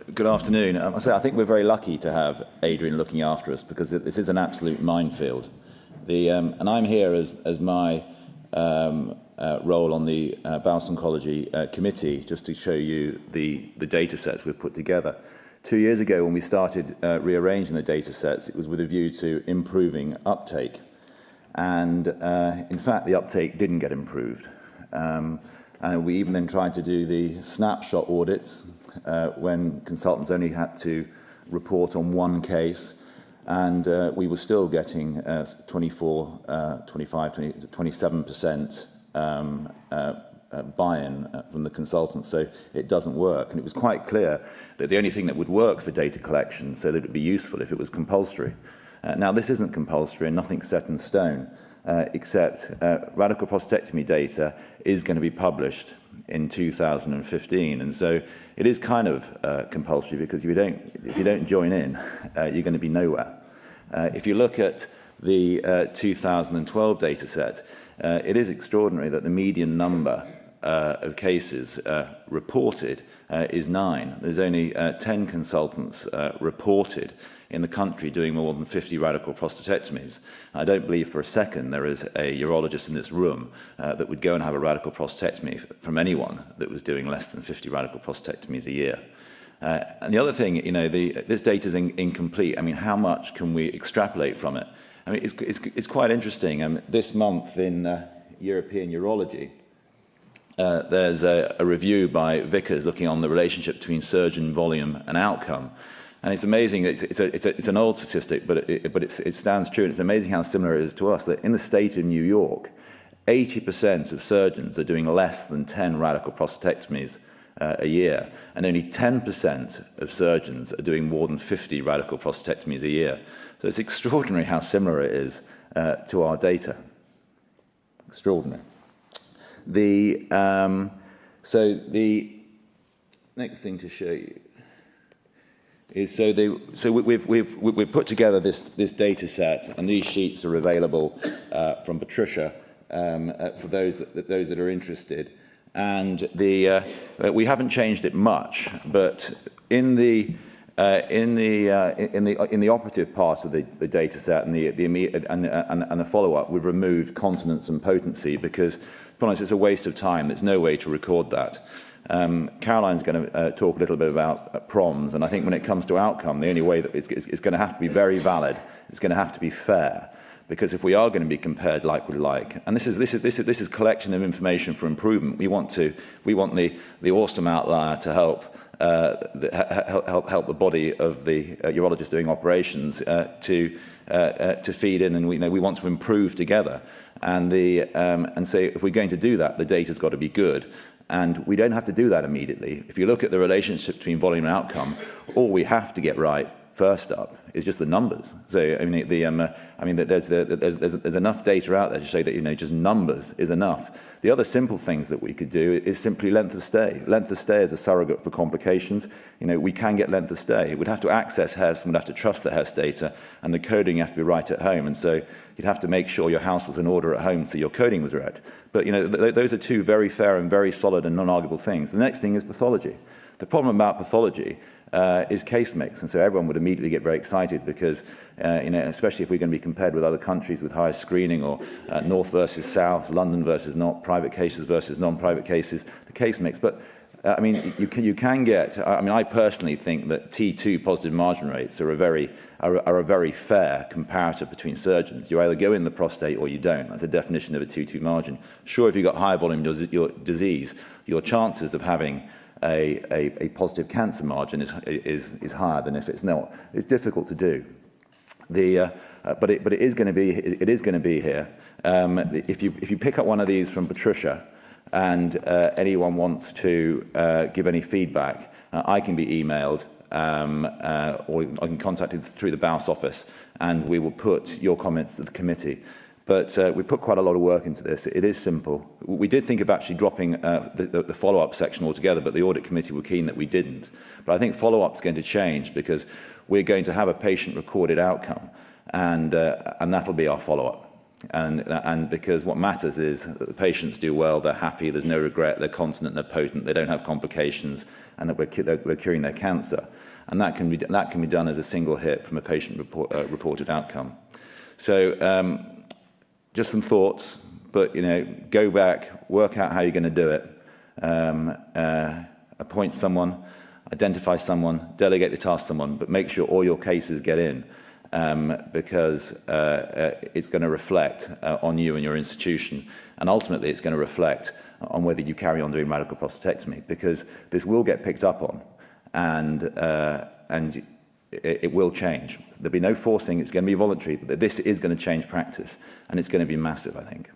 Good afternoon. I think we're very lucky to have Adrian looking after us because this is an absolute minefield. And I'm here as my role on the Bowel Oncology Committee, just to show you the data sets we've put together. 2 years ago, when we started rearranging the data sets, it was with a view to improving uptake. And in fact, the uptake didn't get improved. And we even then tried to do the snapshot audits when consultants only had to report on one case, and we were still getting 24, 25, 27% buy-in from the consultants, so it doesn't work. And it was quite clear that the only thing that would work for data collection, so that it would be useful, if it was compulsory. Now, this isn't compulsory and nothing's set in stone, except radical prostatectomy data is going to be published in 2015, and so it is kind of compulsory, because if you don't join in, you're going to be nowhere. If you look at the 2012 data set, it is extraordinary that the median number of cases reported is 9. There's only 10 consultants reported in the country doing more than 50 radical prostatectomies. I don't believe for a second there is a urologist in this room that would go and have a radical prostatectomy from anyone that was doing less than 50 radical prostatectomies a year. And the other thing, this data is incomplete. I mean, how much can we extrapolate from it? I mean, it's quite interesting. This month in European Urology, there's a review by Vickers looking on the relationship between surgeon volume and outcome. And it's amazing, it's an old statistic, but it stands true, and it's amazing how similar it is to us, that in the state of New York, 80% of surgeons are doing less than 10 radical prostatectomies a year, and only 10% of surgeons are doing more than 50 radical prostatectomies a year. So it's extraordinary how similar it is to our data. Extraordinary. So the next thing to show you is we've put together this data set, and these sheets are available from Patricia for those that are interested. And we haven't changed it much, but in the operative part of the data set and the follow-up, we've removed continence and potency because, to be honest, it's a waste of time. There's no way to record that. Caroline's going to talk a little bit about PROMs, and I think when it comes to outcome, the only way that it's going to have to be very valid, it's going to have to be fair, because if we are going to be compared like with like, and this is collection of information for improvement, we want the awesome outlier to help the body of the urologist doing operations to feed in, and we want to improve together, and so if we're going to do that, the data's got to be good. And we don't have to do that immediately. If you look at the relationship between volume and outcome, all we have to get right first up is just the numbers. So there's enough data out there to say that just numbers is enough. The other simple things that we could do is simply length of stay. Length of stay is a surrogate for complications. We can get length of stay. We'd have to access HEST, and we'd have to trust the HEST data, and the coding has to be right at home. And so you'd have to make sure your house was in order at home, so your coding was right. But those are two very fair and very solid and non-arguable things. The next thing is pathology. The problem about pathology is case mix, and so everyone would immediately get very excited because, especially if we're going to be compared with other countries with higher screening, or north versus south, London versus not, private cases versus non-private cases, the case mix. But you can get. I personally think that T2 positive margin rates are a very fair comparator between surgeons. You either go in the prostate or you don't. That's a definition of a T2 margin. Sure, if you've got high volume disease, your chances of having a positive cancer margin is higher than if it's not. It's difficult to do. But it is going to be here. If you pick up one of these from Patricia, and anyone wants to give any feedback, I can be emailed, or I can contact you through the BOUS office, and we will put your comments to the committee. But we put quite a lot of work into this. It is simple. We did think of actually dropping the follow-up section altogether, but the audit committee were keen that we didn't. But I think follow-up is going to change, because we're going to have a patient-recorded outcome, and that'll be our follow-up. And because what matters is that the patients do well, they're happy, there's no regret, they're continent, they're potent, they don't have complications, and that we're curing their cancer. And that can be done as a single hit from a patient-reported outcome. So just some thoughts, but go back, work out how you're going to do it, appoint someone, identify someone, delegate the task to someone, but make sure all your cases get in. Because it's going to reflect on you and your institution, and ultimately it's going to reflect on whether you carry on doing radical prostatectomy, because this will get picked up on, and it will change. There'll be no forcing, it's going to be voluntary, but this is going to change practice, and it's going to be massive, I think.